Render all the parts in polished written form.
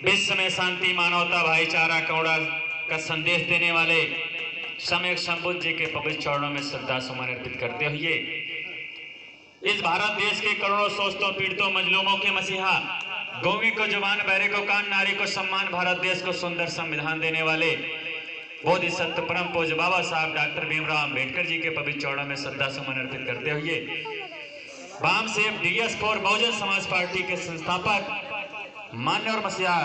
विश्व में शांति, मानवता, भाईचारा, करुणा का संदेश देने वाले सम्यक संबुद्ध जी के पवित्र चरणों में श्रद्धा सुमन अर्पित करते हुए इस भारत देश के करोड़ों शोषितों, पीड़ितों, मजलूमों के मसीहा, गौवी को जुबान, बहरे को कान, नारी को सम्मान, भारत देश को सुंदर संविधान देने वाले बोधिसत्व परम पूज्य बाबा साहब डॉक्टर भीमराव अंबेडकर जी के पवित्र चरणों में श्रद्धा सुमन अर्पित करते हुए वाम save DS4 Bahujan Samaj party के संस्थापक मान्य और मसीहा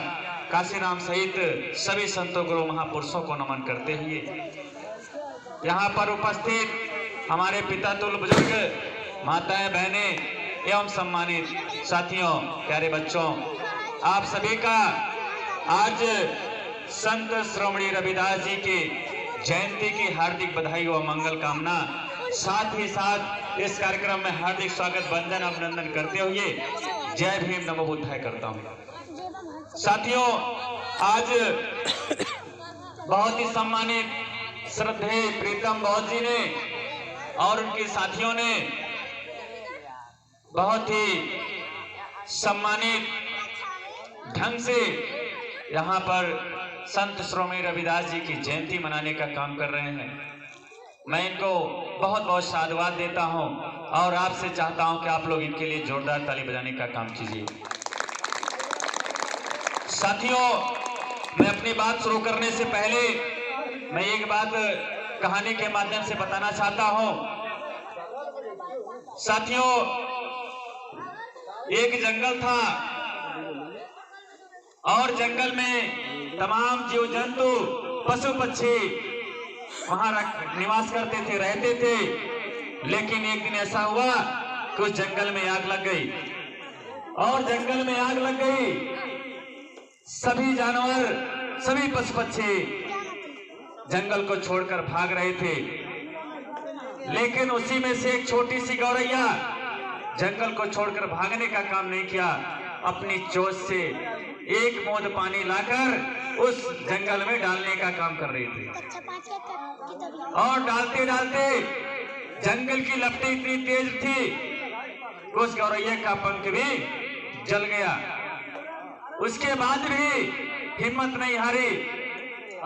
काशीराम सहित सभी संतों, गुरु, महापुरुषों को नमन करते हुए यहाँ पर उपस्थित हमारे पिता तुल्य बुजुर्ग, माताएं, बहनें एवं सम्मानित साथियों, प्यारे बच्चों, आप सभी का आज संत श्रोमणी रविदास जी की जयंती की हार्दिक बधाई व मंगल कामना, साथ ही साथ इस कार्यक्रम में हार्दिक स्वागत, वंदन, अभिनंदन करते हुए जय भीम नमो बुद्धाय करता हूँ। साथियों, आज बहुत ही सम्मानित श्रद्धेय प्रीतम बौद्ध जी ने और उनके साथियों ने बहुत ही सम्मानित ढंग से यहाँ पर संत श्रोमणी रविदास जी की जयंती मनाने का काम कर रहे हैं। मैं इनको बहुत बहुत साधुवाद देता हूँ और आपसे चाहता हूँ कि आप लोग इनके लिए जोरदार ताली बजाने का काम कीजिए। साथियों, मैं अपनी बात शुरू करने से पहले मैं एक बात कहानी के माध्यम से बताना चाहता हूँ। साथियों, एक जंगल था और जंगल में तमाम जीव जंतु, पशु पक्षी वहां निवास करते थे, रहते थे। लेकिन एक दिन ऐसा हुआ कि उस जंगल में आग लग गई और जंगल में आग लग गई। सभी जानवर, सभी पशु पक्षी जंगल को छोड़कर भाग रहे थे, लेकिन उसी में से एक छोटी सी गौरैया जंगल को छोड़कर भागने का काम नहीं किया। अपनी चोंच से एक बूंद पानी लाकर उस जंगल में डालने का काम कर रही थी और डालते डालते जंगल की लपटें इतनी तेज थी उस गौरैया का पंख भी जल गया। उसके बाद भी हिम्मत नहीं हारी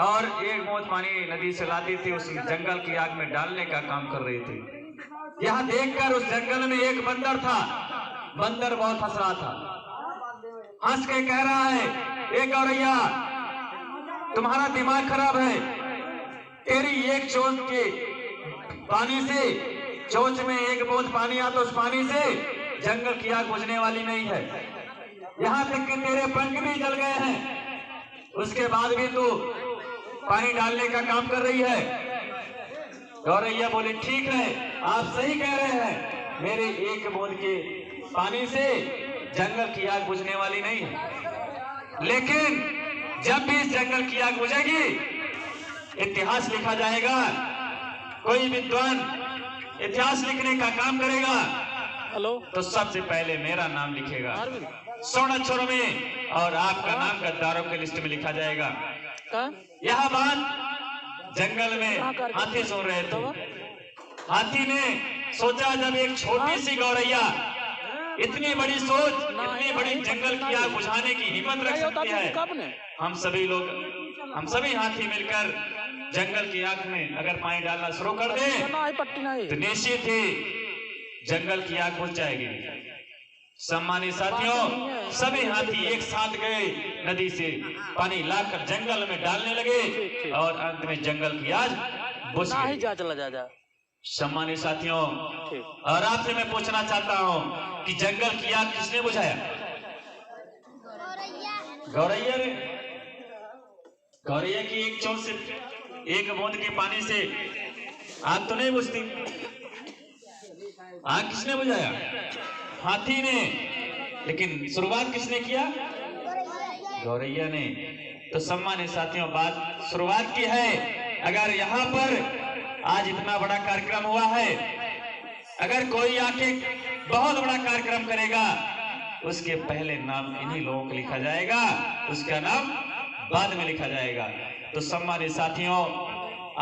और एक बूंद पानी नदी से लाती थी, उस जंगल की आग में डालने का काम कर रही थी। यह देखकर उस जंगल में एक बंदर था। बंदर बहुत हंस रहा था, हंस के कह रहा है, ए गौरैया, तुम्हारा दिमाग खराब है। तेरी एक चोंच के पानी से, चोंच में एक बूंद पानी आता, उस पानी से जंगल की आग बुझने वाली नहीं है। यहाँ तक कि तेरे पंख भी जल गए हैं, उसके बाद भी तू पानी डालने का काम कर रही है। गौरैया बोली, ठीक है, आप सही कह रहे हैं, मेरे एक बूंद के पानी से जंगल की आग बुझने वाली नहीं है। लेकिन जब भी इस जंगल की आग बुझेगी, इतिहास लिखा जाएगा। कोई विद्वान इतिहास लिखने का काम करेगा तो सबसे पहले मेरा नाम लिखेगा स्वर्ण अक्षरों में और आपका नाम गद्दारों के लिस्ट में लिखा जाएगा। यह बात जंगल में हाथी सुन रहे थे। हाथी ने सोचा, जब एक छोटी सी गौरैया इतनी बड़ी सोच, इतनी बड़ी जंगल की आग बुझाने की हिम्मत रख सकती है, हम सभी हाथी मिलकर जंगल की आग में अगर पानी डालना शुरू कर दें तो निश्चित ही जंगल की आग बुझ जाएगी। सम्मानित साथियों, सभी हाथी एक साथ गए, नदी से पानी लाकर जंगल में डालने लगे और अंत में जंगल की आग बुझ गई। सम्मानित साथियों, और आपसे मैं पूछना चाहता हूं कि जंगल की आग किसने बुझाया? गौरैया ने। गौरैया की एक चोंच से, एक बूंद के पानी से आग तो नहीं बुझती। आग किसने बुझाया? हाथी ने। लेकिन शुरुआत किसने किया? गौरैया ने। तो सम्मानित साथियों, बात शुरुआत की है। अगर यहाँ पर आज इतना बड़ा कार्यक्रम हुआ है, अगर कोई आके बहुत बड़ा कार्यक्रम करेगा, उसके पहले नाम इन्हीं लोगों को लिखा जाएगा, उसका नाम बाद में लिखा जाएगा। तो सम्मानित साथियों,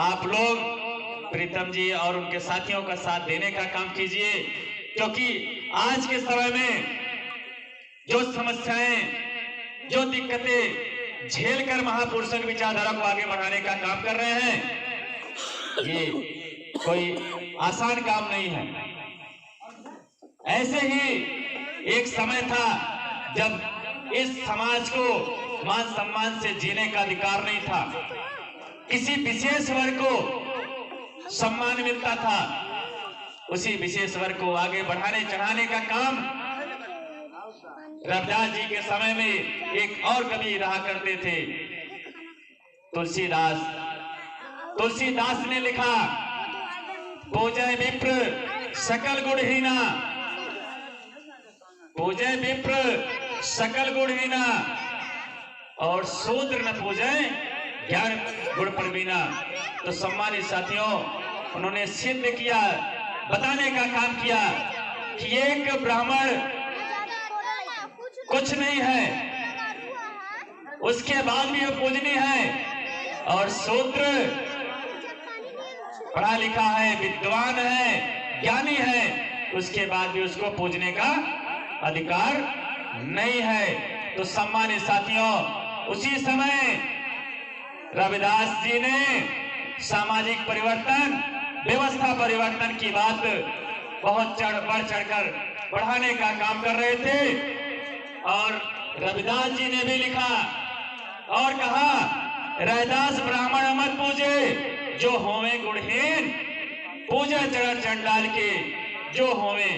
आप लोग प्रीतम जी और उनके साथियों का साथ देने का काम कीजिए, क्योंकि आज के समय में जो समस्याएं जो दिक्कतें झेलकर महापुरुषों की विचारधारा को आगे बढ़ाने का काम कर रहे हैं, ये कोई आसान काम नहीं है। ऐसे ही एक समय था जब इस समाज को मान सम्मान से जीने का अधिकार नहीं था, किसी विशेष वर्ग को सम्मान मिलता था, उसी विशेष वर्ग को आगे बढ़ाने चढ़ाने का काम रविदास जी के समय में एक और कवि रहा करते थे, तुलसीदास। तुलसीदास ने लिखा, पूजय विप्र सकल गुणहीना, पूजय विप्र सकल गुणहीना, और शूद्र न पूजय ज्ञान गुण प्रवीणा। तो सम्मानित साथियों, उन्होंने सिद्ध किया, बताने का काम किया कि एक ब्राह्मण कुछ नहीं है, उसके बाद भी वो पूजनीय है, और शूद्र पढ़ा लिखा है, विद्वान है, ज्ञानी है, उसके बाद भी उसको पूजने का अधिकार नहीं है। तो सम्मानित साथियों, उसी समय रविदास जी ने सामाजिक परिवर्तन, व्यवस्था परिवर्तन की बात बहुत बढ़ चढ़कर बढ़ाने का काम कर रहे थे। और रविदास जी ने भी लिखा और कहा, रैदास ब्राह्मण मत पूजे, जो होवे गुणहीन, पूजा चरण चंडाल के, जो होवे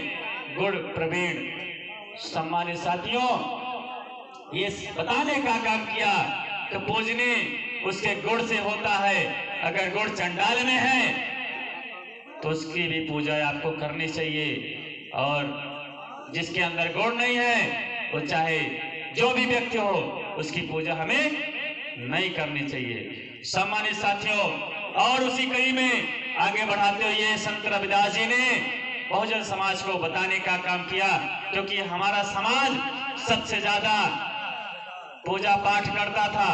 गुण प्रवीण। सम्मानित साथियों, ये बताने का काम किया कि पूजने उसके गुण से होता है, अगर गुण चंडाल में है तो उसकी भी पूजा आपको करनी चाहिए, और जिसके अंदर गुण नहीं है वो चाहे जो भी व्यक्ति हो, उसकी पूजा हमें नहीं करनी चाहिए। सम्मानित साथियों, और उसी कड़ी में आगे बढ़ाते हुए संत रविदास जी ने बहुजन समाज को बताने का काम किया, क्योंकि हमारा समाज सबसे ज्यादा पूजा पाठ करता था,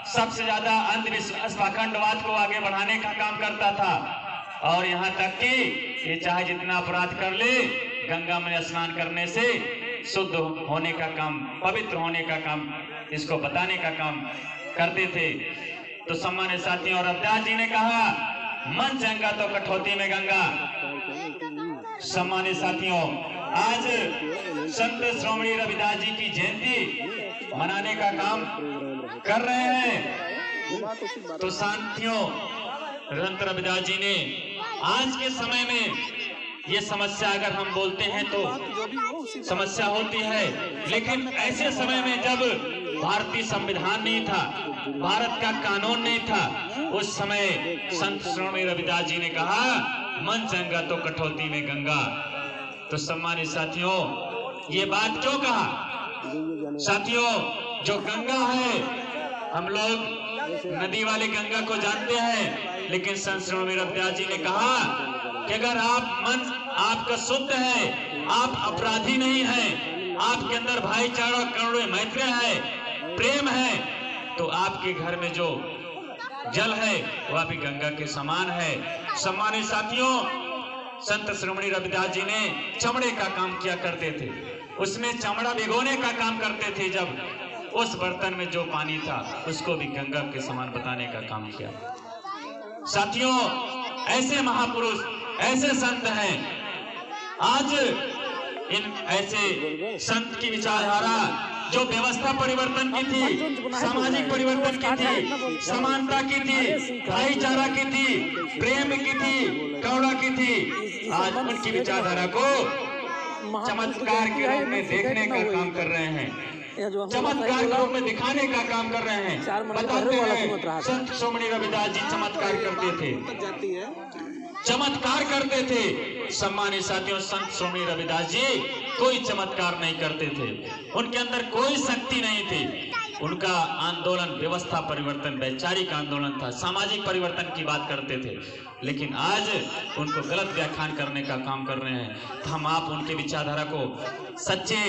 सबसे ज्यादा अंधविश्वास पाखंडवाद को आगे बढ़ाने का काम करता था, और यहाँ तक कि ये चाहे जितना अपराध कर ले, गंगा में स्नान करने से शुद्ध होने का काम, पवित्र होने का काम, इसको बताने का काम करते थे। तो सम्मानित साथियों, रविदास जी ने कहा, मन चंगा तो कठौती में गंगा। सम्मानित साथियों, आज संत श्रोमणी रविदास जी की जयंती मनाने का काम कर रहे हैं। तो साथियों, संत रविदास जी ने आज के समय में ये समस्या, अगर हम बोलते हैं तो समस्या होती है, लेकिन ऐसे समय में जब भारतीय संविधान नहीं था, भारत का कानून नहीं था, उस समय संत श्रोमणी रविदास जी ने कहा, मन चंगा तो कठौती में गंगा। तो सम्मानित साथियों, ये बात क्यों कहा? साथियों, जो गंगा है, हम लोग नदी वाले गंगा को जानते हैं, लेकिन संत श्रोमणी रविदास जी ने कहा कि अगर मन आपका शुद्ध है, आप अपराधी नहीं हैं, आपके अंदर भाईचारा, करुणा, मैत्री है, प्रेम है, तो आपके घर में जो जल है वह भी गंगा के समान है। सम्मानित साथियों, संत श्रोमणी रविदास जी ने चमड़े का काम किया करते थे, उसमें चमड़ा भिगोने का काम करते थे। जब उस बर्तन में जो पानी था उसको भी गंगा के समान बताने का काम किया। साथियों, ऐसे महापुरुष, ऐसे संत हैं। आज इन ऐसे संत की विचारधारा जो व्यवस्था परिवर्तन की थी, सामाजिक परिवर्तन की थी, समानता की थी, भाईचारा की थी, प्रेम की थी, करुणा की थी, आज उनकी विचारधारा को चमत्कार के रूप में देखने का काम कर रहे हैं, चमत्कार के रूप में दिखाने का काम कर रहे हैं। बताते हैं संत श्रोमणी रविदास जी चमत्कार करते थे, चमत्कार करते थे। सम्मानित साथियों, संत श्रोमणी रविदास जी कोई चमत्कार नहीं करते थे, उनके अंदर कोई शक्ति नहीं थी। उनका आंदोलन व्यवस्था परिवर्तन, वैचारिक आंदोलन था, सामाजिक परिवर्तन की बात करते थे। लेकिन आज उनको गलत व्याख्यान करने का काम कर रहे हैं। तो हम आप उनके विचारधारा को, सच्चे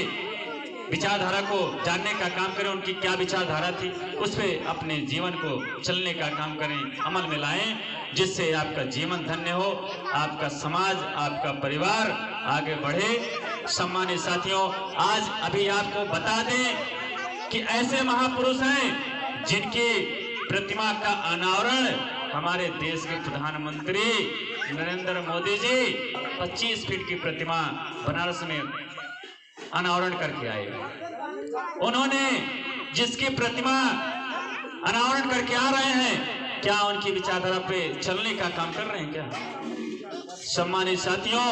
विचारधारा को जानने का काम करें, उनकी क्या विचारधारा थी, उस पर अपने जीवन को चलने का काम करें, अमल में लाएं, जिससे आपका जीवन धन्य हो, आपका समाज, आपका परिवार आगे बढ़े। सम्मानित साथियों, आज अभी आपको बता दें कि ऐसे महापुरुष हैं जिनकी प्रतिमा का अनावरण हमारे देश के प्रधानमंत्री नरेंद्र मोदी जी 25 फीट की प्रतिमा बनारस में अनावरण करके आए। उन्होंने जिसकी प्रतिमा अनावरण करके आ रहे हैं, क्या उनकी विचारधारा पे चलने का काम कर रहे हैं क्या? सम्मानित साथियों,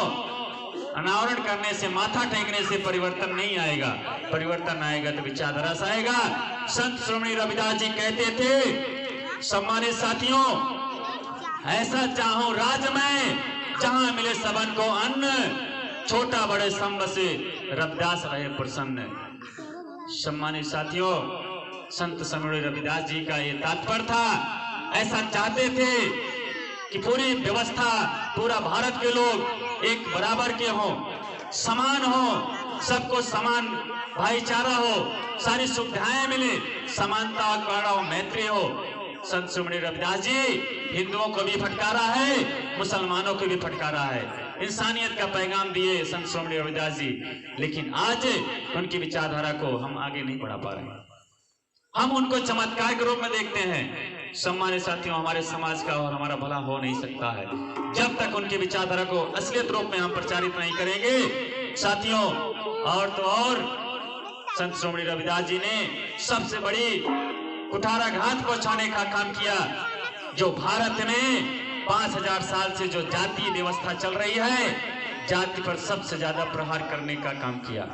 अनावरण करने से, माथा टेकने से परिवर्तन नहीं आएगा। परिवर्तन आएगा तो विचारधारा से आएगा। संत श्रोमणी रविदास जी कहते थे, सम्मानित साथियों, ऐसा चाहूं राज में जहां मिले सबन को अन्न, छोटा बड़े संब से रविदास रहे प्रसन्न। सम्मानित साथियों, संत श्रोमणी रविदास जी का ये तात्पर्य था। ऐसा चाहते थे कि पूरी व्यवस्था, पूरा भारत के लोग एक बराबर के हों, समान हो, सबको समान भाईचारा हो, सारी सुविधाएं मिले, समानता और मैत्री हो। संत श्रोमणी रविदास जी हिंदुओं को भी फटकारा है, मुसलमानों को भी फटकारा है, इंसानियत का पैगाम दिए संत श्रोमणी रविदास जी। लेकिन आज उनकी विचारधारा को हम आगे नहीं बढ़ा पा रहे, हम उनको चमत्कार के रूप में देखते हैं। सम्मानित साथियों, हमारे समाज का और हमारा भला हो नहीं सकता है जब तक उनकी विचारधारा को असलियत रूप में हम प्रचारित नहीं करेंगे। साथियों, और तो और संत श्रोमणी रविदास जी ने सबसे बड़ी कुठाराघात पहुंचाने का काम किया। जो भारत में 5000 साल से जो जातीय व्यवस्था चल रही है, जाति पर सबसे ज्यादा प्रहार करने का काम किया,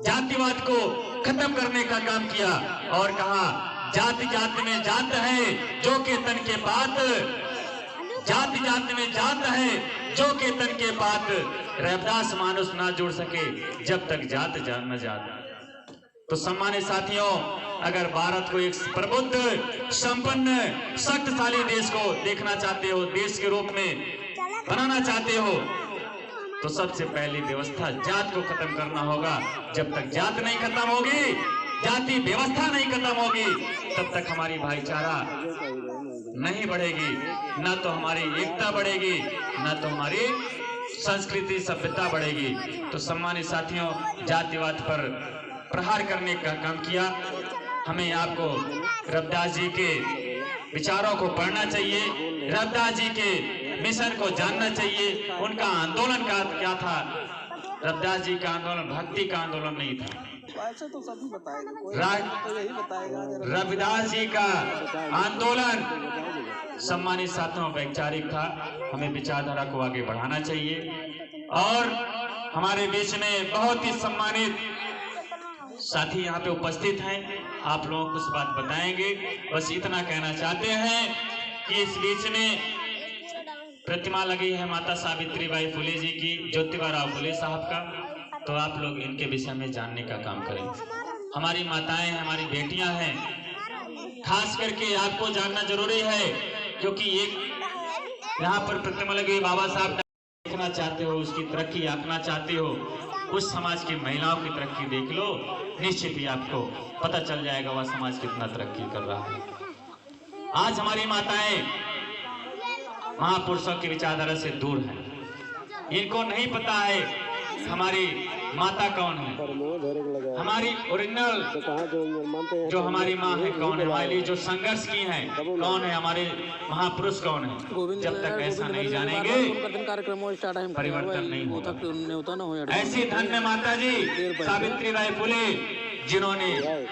जातिवाद को खत्म करने का काम किया और कहा, जाति जाति में जात है जो के तन के बात, जाति जाति में जात है जो के तन के बात, रविदास मानुष ना जुड़ सके जब तक जात न जात। तो सम्मानित साथियों, अगर भारत को एक प्रबुद्ध, संपन्न, शक्तिशाली देश को देखना चाहते हो, देश के रूप में बनाना चाहते हो, तो सबसे पहली व्यवस्था जात को खत्म करना होगा। जब तक जात नहीं खत्म होगी, जाति व्यवस्था नहीं खत्म होगी, तब तक हमारी भाईचारा नहीं बढ़ेगी, ना तो हमारी एकता बढ़ेगी, ना तो हमारी संस्कृति सभ्यता बढ़ेगी। तो सम्मानित साथियों, जातिवाद पर प्रहार करने का काम किया। हमें आपको रविदास जी के विचारों को पढ़ना चाहिए, रविदास जी के मिशन को जानना चाहिए। उनका आंदोलन का क्या था? रविदास जी का आंदोलन भक्ति का आंदोलन नहीं था। ऐसे तो सभी बताएगा, तो यही बताएगा। रविदास जी का आंदोलन, सम्मानित साथियों, वैचारिक था। हमें विचारधारा को आगे बढ़ाना चाहिए। और हमारे बीच में बहुत ही सम्मानित साथी यहाँ पे उपस्थित हैं, आप लोगों को कुछ बात बताएंगे। बस इतना कहना चाहते हैं कि इस बीच में प्रतिमा लगी है माता सावित्रीबाई फुले जी की, ज्योतिबा राव फुले साहब का, तो आप लोग इनके विषय में जानने का काम करें। हमारी माताएं, हमारी बेटियां हैं, खास करके आपको जानना जरूरी है, क्योंकि एक यहाँ पर प्रतिमा लगी बाबा साहब देखना चाहते हो, उसकी तरक्की आंकना चाहते हो, उस समाज की महिलाओं की तरक्की देख लो, निश्चित ही आपको पता चल जाएगा वह समाज कितना तरक्की कर रहा है। आज हमारी माताएं महापुरुषों की विचारधारा से दूर हैं, इनको नहीं पता है हमारी माता कौन है, हमारी ओरिजिनल जो हमारी माँ है कौन है, हमारे लिए जो संघर्ष की है कौन है, हमारे महापुरुष कौन है। जब तक ऐसा नहीं जानेंगे परिवर्तन नहीं होगा। ऐसी धन्य माता जी सावित्रीबाई फुले, जिन्होंने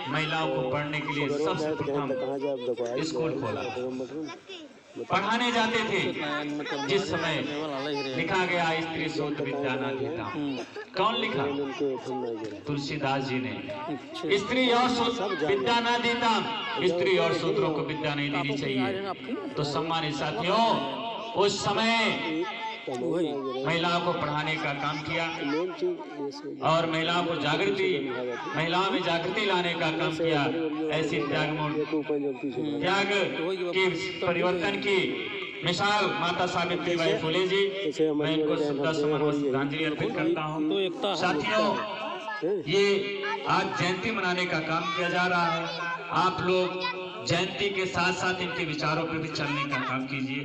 महिलाओं को पढ़ने के लिए सबसे प्रथम स्कूल खोला, पढ़ाने जाते थे। जिस समय लिखा गया स्त्री सूत्र विद्या न देता, कौन लिखा? तुलसीदास जी ने। स्त्री और सूत्र विद्या न देता, स्त्री और सूत्रों को विद्या नहीं देनी चाहिए। तो सम्मानित साथियों, उस समय महिलाओं को पढ़ाने का काम किया और महिलाओं को महिलाओं में जागृति लाने का काम किया। ऐसी त्याग के परिवर्तन की मिसाल माता सावित्रीबाई फुले जी, मैं इनको श्रद्धांजलि अर्पित करता हूँ। साथियों, ये आज जयंती मनाने का काम किया जा रहा है। आप लोग जयंती के साथ साथ इनके विचारों पर भी चलने का काम कीजिए,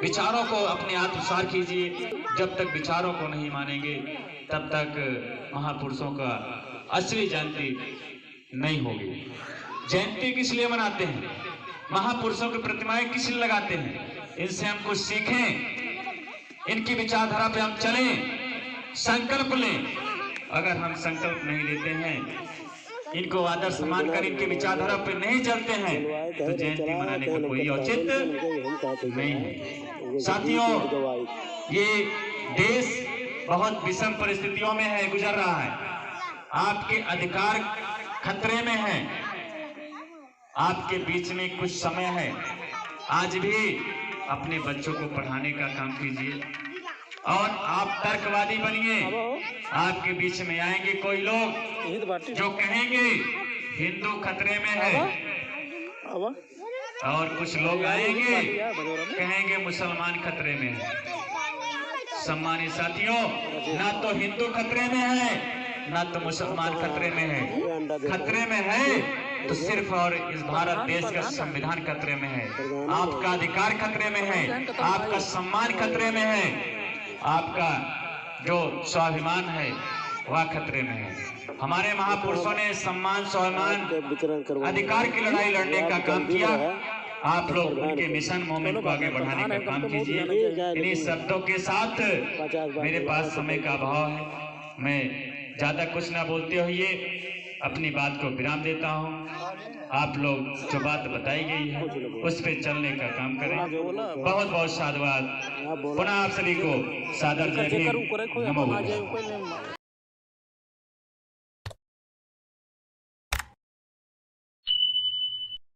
विचारों को अपने आत्मसात कीजिए। जब तक विचारों को नहीं मानेंगे तब तक महापुरुषों का असली जयंती नहीं होगी। जयंती किस लिए मनाते हैं, महापुरुषों की प्रतिमाएं किस लिए लगाते हैं? इनसे हम कुछ सीखें, इनकी विचारधारा पे हम चलें, संकल्प लें। अगर हम संकल्प नहीं लेते हैं, इनको आदर्श मानकर इनकी विचारधारा पे नहीं चलते हैं, तो जयंती मनाने का कोई औचित्य नहीं है। साथियों, ये देश बहुत विषम परिस्थितियों में है, गुजर रहा है। आपके अधिकार खतरे में है। आपके बीच में कुछ समय है, आज भी अपने बच्चों को पढ़ाने का काम कीजिए और आप तर्कवादी बनिए। आपके बीच में आएंगे कोई लोग जो कहेंगे हिंदू खतरे में है, और कुछ लोग आएंगे कहेंगे मुसलमान खतरे में है। सम्मानित साथियों, ना तो हिंदू खतरे में है, ना तो मुसलमान खतरे में है। खतरे में है तो सिर्फ और इस भारत देश का संविधान खतरे में है। आपका अधिकार खतरे में है, आपका सम्मान खतरे में है, आपका जो स्वाभिमान है वह खतरे में है। हमारे महापुरुषों ने सम्मान, स्वाभिमान, अधिकार की लड़ाई लड़ने का काम किया। आप लोग उनके मिशन मोमेंट को आगे बढ़ाने का काम कीजिए। इन्हीं शब्दों के साथ मेरे पास समय का अभाव है, मैं ज्यादा कुछ ना बोलते हुए अपनी बात को विराम देता हूँ। आप लोग जो बात बताई गई है उस पे चलने का काम करें। बहुत बहुत साधुवाद। पुनः आप सभी को सादर जय भीम, नमो बुद्धाय।